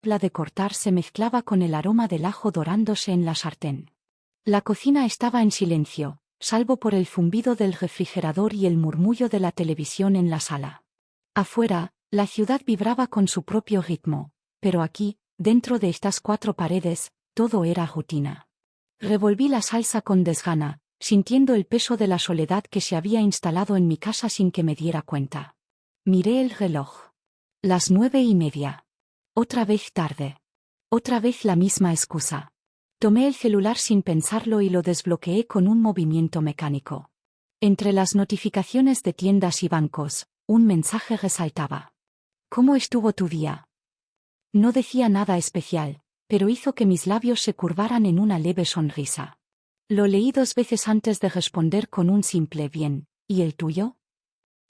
La de cortar se mezclaba con el aroma del ajo dorándose en la sartén. La cocina estaba en silencio, salvo por el zumbido del refrigerador y el murmullo de la televisión en la sala. Afuera, la ciudad vibraba con su propio ritmo, pero aquí, dentro de estas cuatro paredes, todo era rutina. Revolví la salsa con desgana, sintiendo el peso de la soledad que se había instalado en mi casa sin que me diera cuenta. Miré el reloj. Las 9:30. Otra vez tarde. Otra vez la misma excusa. Tomé el celular sin pensarlo y lo desbloqueé con un movimiento mecánico. Entre las notificaciones de tiendas y bancos, un mensaje resaltaba. ¿Cómo estuvo tu día? No decía nada especial, pero hizo que mis labios se curvaran en una leve sonrisa. Lo leí 2 veces antes de responder con un simple bien, ¿y el tuyo?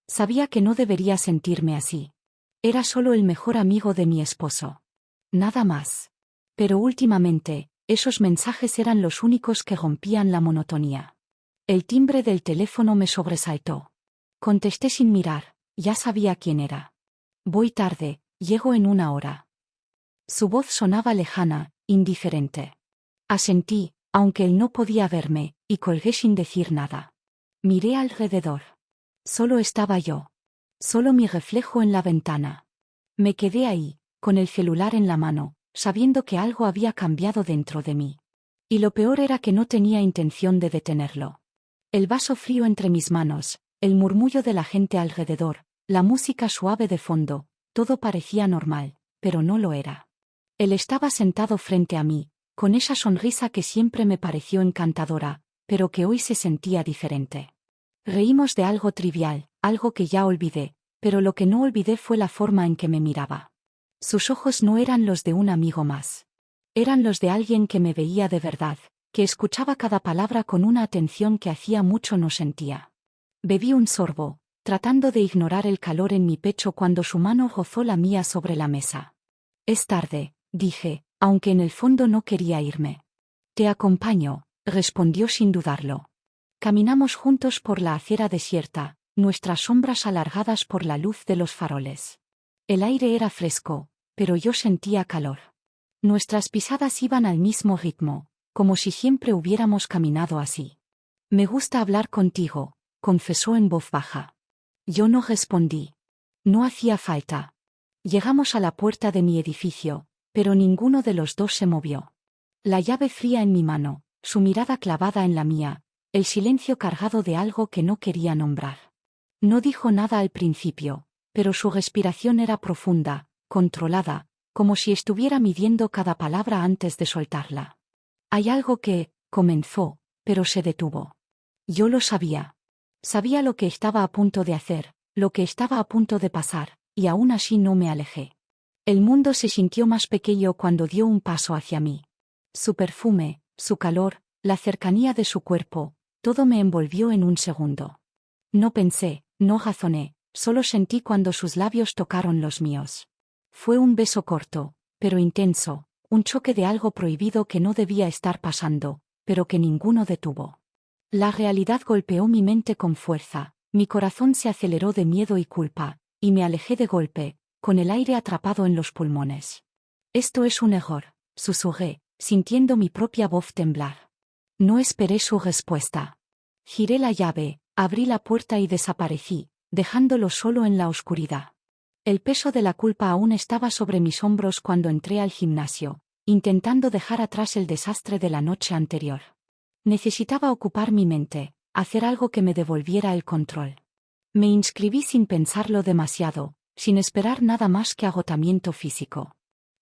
Sabía que no debería sentirme así. Era solo el mejor amigo de mi esposo. Nada más. Pero últimamente, esos mensajes eran los únicos que rompían la monotonía. El timbre del teléfono me sobresaltó. Contesté sin mirar, ya sabía quién era. Voy tarde, llego en 1 hora. Su voz sonaba lejana, indiferente. Asentí, aunque él no podía verme, y colgué sin decir nada. Miré alrededor. Solo estaba yo. Solo mi reflejo en la ventana. Me quedé ahí, con el celular en la mano, sabiendo que algo había cambiado dentro de mí. Y lo peor era que no tenía intención de detenerlo. El vaso frío entre mis manos, el murmullo de la gente alrededor, la música suave de fondo, todo parecía normal, pero no lo era. Él estaba sentado frente a mí, con esa sonrisa que siempre me pareció encantadora, pero que hoy se sentía diferente. Reímos de algo trivial, algo que ya olvidé, pero lo que no olvidé fue la forma en que me miraba. Sus ojos no eran los de un amigo más. Eran los de alguien que me veía de verdad, que escuchaba cada palabra con una atención que hacía mucho no sentía. Bebí un sorbo, tratando de ignorar el calor en mi pecho cuando su mano rozó la mía sobre la mesa. Es tarde, dije, aunque en el fondo no quería irme. Te acompaño, respondió sin dudarlo. Caminamos juntos por la acera desierta, nuestras sombras alargadas por la luz de los faroles. El aire era fresco, pero yo sentía calor. Nuestras pisadas iban al mismo ritmo, como si siempre hubiéramos caminado así. Me gusta hablar contigo, confesó en voz baja. Yo no respondí. No hacía falta. Llegamos a la puerta de mi edificio, pero ninguno de los dos se movió. La llave fría en mi mano, su mirada clavada en la mía, el silencio cargado de algo que no quería nombrar. No dijo nada al principio, pero su respiración era profunda, controlada, como si estuviera midiendo cada palabra antes de soltarla. Hay algo que, comenzó, pero se detuvo. Yo lo sabía. Sabía lo que estaba a punto de hacer, lo que estaba a punto de pasar, y aún así no me alejé. El mundo se sintió más pequeño cuando dio un paso hacia mí. Su perfume, su calor, la cercanía de su cuerpo, todo me envolvió en un segundo. No pensé, no razoné, solo sentí cuando sus labios tocaron los míos. Fue un beso corto, pero intenso, un choque de algo prohibido que no debía estar pasando, pero que ninguno detuvo. La realidad golpeó mi mente con fuerza, mi corazón se aceleró de miedo y culpa, y me alejé de golpe, con el aire atrapado en los pulmones. Esto es un error, susurré, sintiendo mi propia voz temblar. No esperé su respuesta. Giré la llave, abrí la puerta y desaparecí, dejándolo solo en la oscuridad. El peso de la culpa aún estaba sobre mis hombros cuando entré al gimnasio, intentando dejar atrás el desastre de la noche anterior. Necesitaba ocupar mi mente, hacer algo que me devolviera el control. Me inscribí sin pensarlo demasiado, sin esperar nada más que agotamiento físico.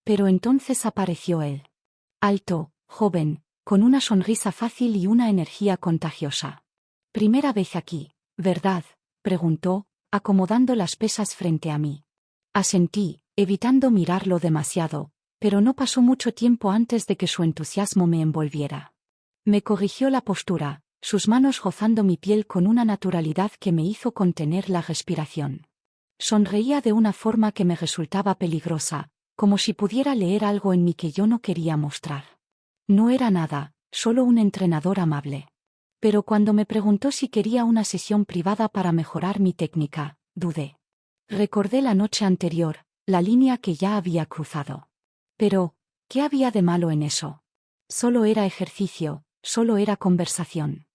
Pero entonces apareció él. Alto, joven, con una sonrisa fácil y una energía contagiosa. «Primera vez aquí, ¿verdad?», preguntó, acomodando las pesas frente a mí. Asentí, evitando mirarlo demasiado, pero no pasó mucho tiempo antes de que su entusiasmo me envolviera. Me corrigió la postura, sus manos rozando mi piel con una naturalidad que me hizo contener la respiración. Sonreía de una forma que me resultaba peligrosa, como si pudiera leer algo en mí que yo no quería mostrar. No era nada, solo un entrenador amable. Pero cuando me preguntó si quería una sesión privada para mejorar mi técnica, dudé. Recordé la noche anterior, la línea que ya había cruzado. Pero, ¿qué había de malo en eso? Solo era ejercicio, solo era conversación.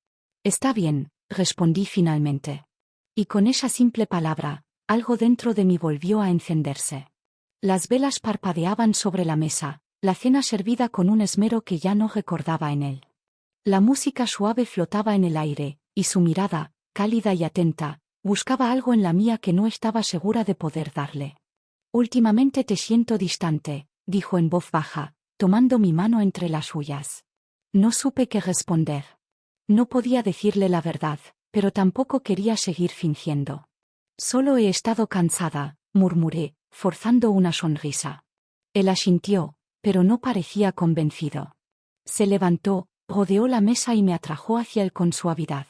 Está bien, respondí finalmente. Y con esa simple palabra, algo dentro de mí volvió a encenderse. Las velas parpadeaban sobre la mesa, la cena servida con un esmero que ya no recordaba en él. La música suave flotaba en el aire, y su mirada, cálida y atenta, buscaba algo en la mía que no estaba segura de poder darle. Últimamente te siento distante, dijo en voz baja, tomando mi mano entre las suyas. No supe qué responder. No podía decirle la verdad, pero tampoco quería seguir fingiendo. Solo he estado cansada, murmuré, forzando una sonrisa. Él asintió, pero no parecía convencido. Se levantó, rodeó la mesa y me atrajo hacia él con suavidad.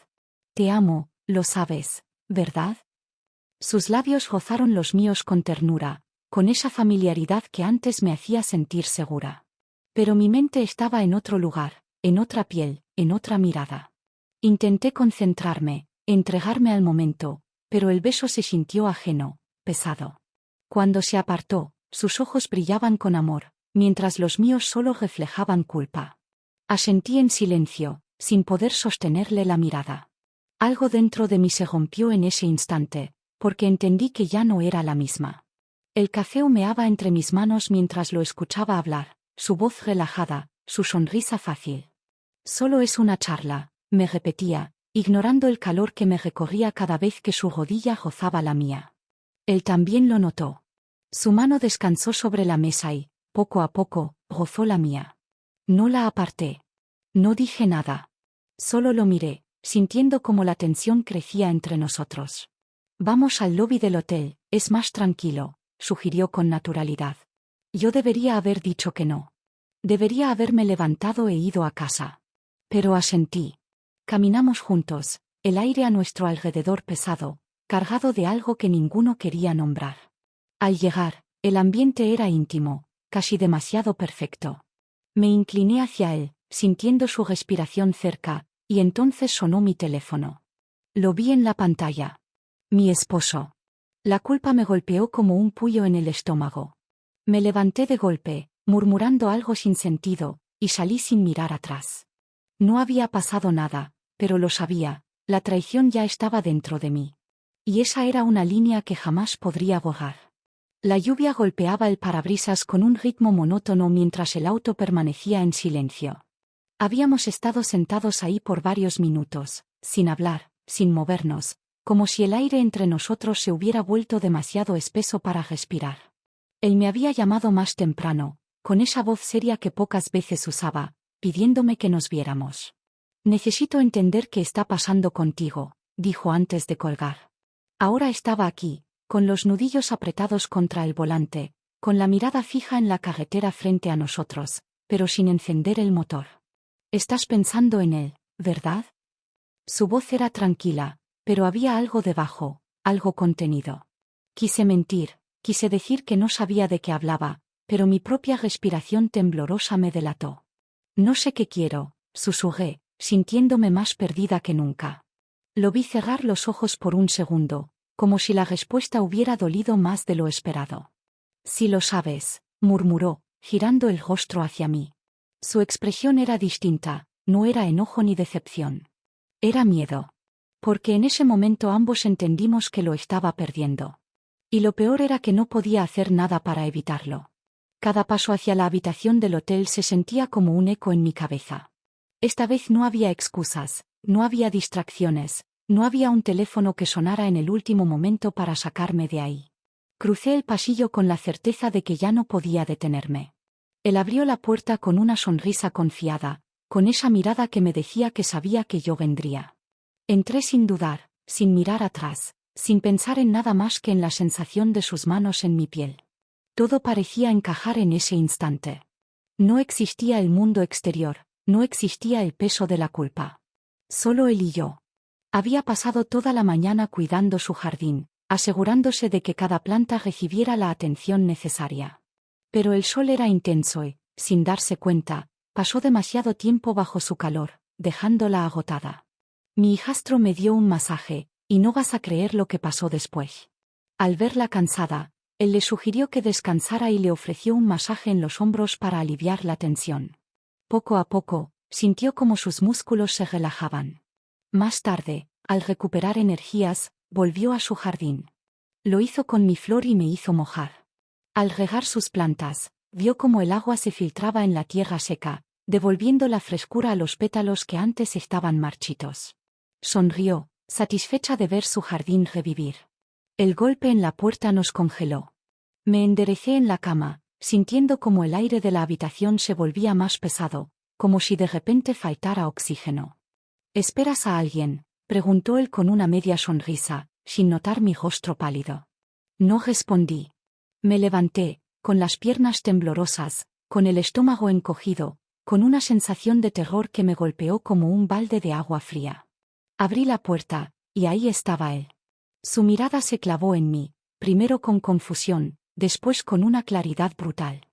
Te amo, lo sabes, ¿verdad? Sus labios rozaron los míos con ternura, con esa familiaridad que antes me hacía sentir segura. Pero mi mente estaba en otro lugar, en otra piel, en otra mirada. Intenté concentrarme, entregarme al momento, pero el beso se sintió ajeno, pesado. Cuando se apartó, sus ojos brillaban con amor, mientras los míos solo reflejaban culpa. Asentí en silencio, sin poder sostenerle la mirada. Algo dentro de mí se rompió en ese instante, porque entendí que ya no era la misma. El café humeaba entre mis manos mientras lo escuchaba hablar, su voz relajada, su sonrisa fácil. Solo es una charla, me repetía, ignorando el calor que me recorría cada vez que su rodilla rozaba la mía. Él también lo notó. Su mano descansó sobre la mesa y, poco a poco, rozó la mía. No la aparté. No dije nada. Solo lo miré, sintiendo cómo la tensión crecía entre nosotros. Vamos al lobby del hotel, es más tranquilo, sugirió con naturalidad. Yo debería haber dicho que no. Debería haberme levantado e ido a casa. Pero asentí. Caminamos juntos, el aire a nuestro alrededor pesado, cargado de algo que ninguno quería nombrar. Al llegar, el ambiente era íntimo, casi demasiado perfecto. Me incliné hacia él, sintiendo su respiración cerca, y entonces sonó mi teléfono. Lo vi en la pantalla. Mi esposo. La culpa me golpeó como un puño en el estómago. Me levanté de golpe, murmurando algo sin sentido, y salí sin mirar atrás. No había pasado nada, pero lo sabía, la traición ya estaba dentro de mí. Y esa era una línea que jamás podría borrar. La lluvia golpeaba el parabrisas con un ritmo monótono mientras el auto permanecía en silencio. Habíamos estado sentados ahí por varios minutos, sin hablar, sin movernos, como si el aire entre nosotros se hubiera vuelto demasiado espeso para respirar. Él me había llamado más temprano, con esa voz seria que pocas veces usaba, pidiéndome que nos viéramos. Necesito entender qué está pasando contigo, dijo antes de colgar. Ahora estaba aquí, con los nudillos apretados contra el volante, con la mirada fija en la carretera frente a nosotros, pero sin encender el motor. Estás pensando en él, ¿verdad? Su voz era tranquila, pero había algo debajo, algo contenido. Quise mentir, quise decir que no sabía de qué hablaba, pero mi propia respiración temblorosa me delató. No sé qué quiero, susurré, sintiéndome más perdida que nunca. Lo vi cerrar los ojos por un segundo, como si la respuesta hubiera dolido más de lo esperado. Si lo sabes, murmuró, girando el rostro hacia mí. Su expresión era distinta, no era enojo ni decepción. Era miedo. Porque en ese momento ambos entendimos que lo estaba perdiendo. Y lo peor era que no podía hacer nada para evitarlo. Cada paso hacia la habitación del hotel se sentía como un eco en mi cabeza. Esta vez no había excusas, no había distracciones, no había un teléfono que sonara en el último momento para sacarme de ahí. Crucé el pasillo con la certeza de que ya no podía detenerme. Él abrió la puerta con una sonrisa confiada, con esa mirada que me decía que sabía que yo vendría. Entré sin dudar, sin mirar atrás, sin pensar en nada más que en la sensación de sus manos en mi piel. Todo parecía encajar en ese instante. No existía el mundo exterior, no existía el peso de la culpa. Solo él y yo. Había pasado toda la mañana cuidando su jardín, asegurándose de que cada planta recibiera la atención necesaria. Pero el sol era intenso y, sin darse cuenta, pasó demasiado tiempo bajo su calor, dejándola agotada. Mi hijastro me dio un masaje, y no vas a creer lo que pasó después. Al verla cansada, Él le sugirió que descansara y le ofreció un masaje en los hombros para aliviar la tensión. Poco a poco, sintió como sus músculos se relajaban. Más tarde, al recuperar energías, volvió a su jardín. Lo hizo con mi flor y me hizo mojar. Al regar sus plantas, vio cómo el agua se filtraba en la tierra seca, devolviendo la frescura a los pétalos que antes estaban marchitos. Sonrió, satisfecha de ver su jardín revivir. El golpe en la puerta nos congeló. Me enderecé en la cama, sintiendo como el aire de la habitación se volvía más pesado, como si de repente faltara oxígeno. ¿Esperas a alguien?, preguntó él con una media sonrisa, sin notar mi rostro pálido. No respondí. Me levanté, con las piernas temblorosas, con el estómago encogido, con una sensación de terror que me golpeó como un balde de agua fría. Abrí la puerta, y ahí estaba él. Su mirada se clavó en mí, primero con confusión, después con una claridad brutal.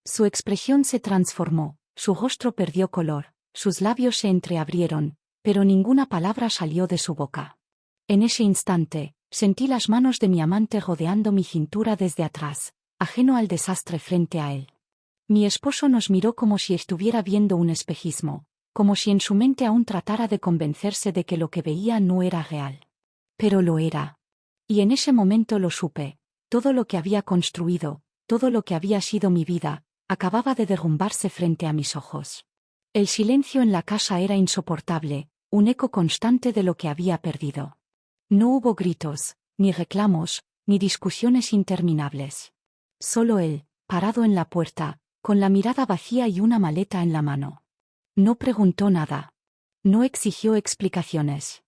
Su expresión se transformó, su rostro perdió color, sus labios se entreabrieron, pero ninguna palabra salió de su boca. En ese instante, sentí las manos de mi amante rodeando mi cintura desde atrás, ajeno al desastre frente a él. Mi esposo nos miró como si estuviera viendo un espejismo, como si en su mente aún tratara de convencerse de que lo que veía no era real. Pero lo era. Y en ese momento lo supe, todo lo que había construido, todo lo que había sido mi vida, acababa de derrumbarse frente a mis ojos. El silencio en la casa era insoportable, un eco constante de lo que había perdido. No hubo gritos, ni reclamos, ni discusiones interminables. Solo él, parado en la puerta, con la mirada vacía y una maleta en la mano. No preguntó nada. No exigió explicaciones.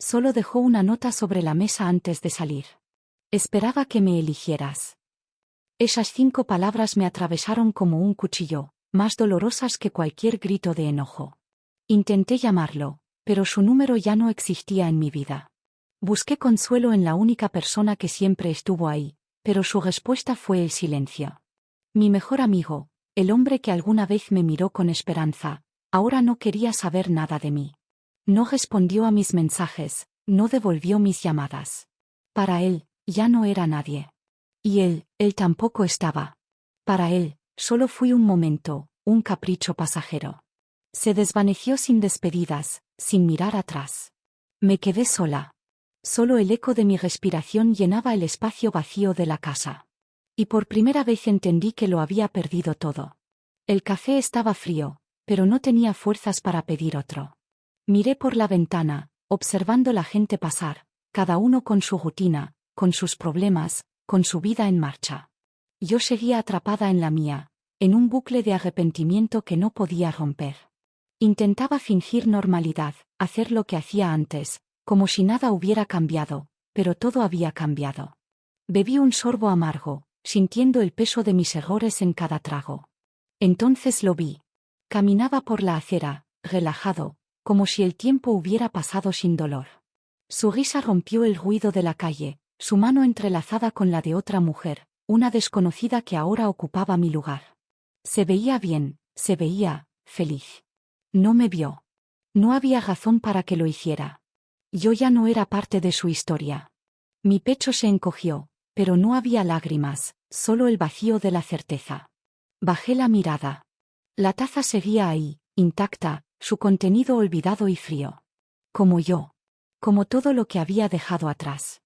Solo dejó una nota sobre la mesa antes de salir. Esperaba que me eligieras. Esas 5 palabras me atravesaron como un cuchillo, más dolorosas que cualquier grito de enojo. Intenté llamarlo, pero su número ya no existía en mi vida. Busqué consuelo en la única persona que siempre estuvo ahí, pero su respuesta fue el silencio. Mi mejor amigo, el hombre que alguna vez me miró con esperanza, ahora no quería saber nada de mí. No respondió a mis mensajes, no devolvió mis llamadas. Para él, ya no era nadie. Y él tampoco estaba. Para él, solo fui un momento, un capricho pasajero. Se desvaneció sin despedidas, sin mirar atrás. Me quedé sola. Solo el eco de mi respiración llenaba el espacio vacío de la casa. Y por primera vez entendí que lo había perdido todo. El café estaba frío, pero no tenía fuerzas para pedir otro. Miré por la ventana, observando la gente pasar, cada uno con su rutina, con sus problemas, con su vida en marcha. Yo seguía atrapada en la mía, en un bucle de arrepentimiento que no podía romper. Intentaba fingir normalidad, hacer lo que hacía antes, como si nada hubiera cambiado, pero todo había cambiado. Bebí un sorbo amargo, sintiendo el peso de mis errores en cada trago. Entonces lo vi. Caminaba por la acera, relajado, como si el tiempo hubiera pasado sin dolor. Su risa rompió el ruido de la calle, su mano entrelazada con la de otra mujer, una desconocida que ahora ocupaba mi lugar. Se veía bien, se veía feliz. No me vio. No había razón para que lo hiciera. Yo ya no era parte de su historia. Mi pecho se encogió, pero no había lágrimas, solo el vacío de la certeza. Bajé la mirada. La taza seguía ahí, intacta, su contenido olvidado y frío. Como yo. Como todo lo que había dejado atrás.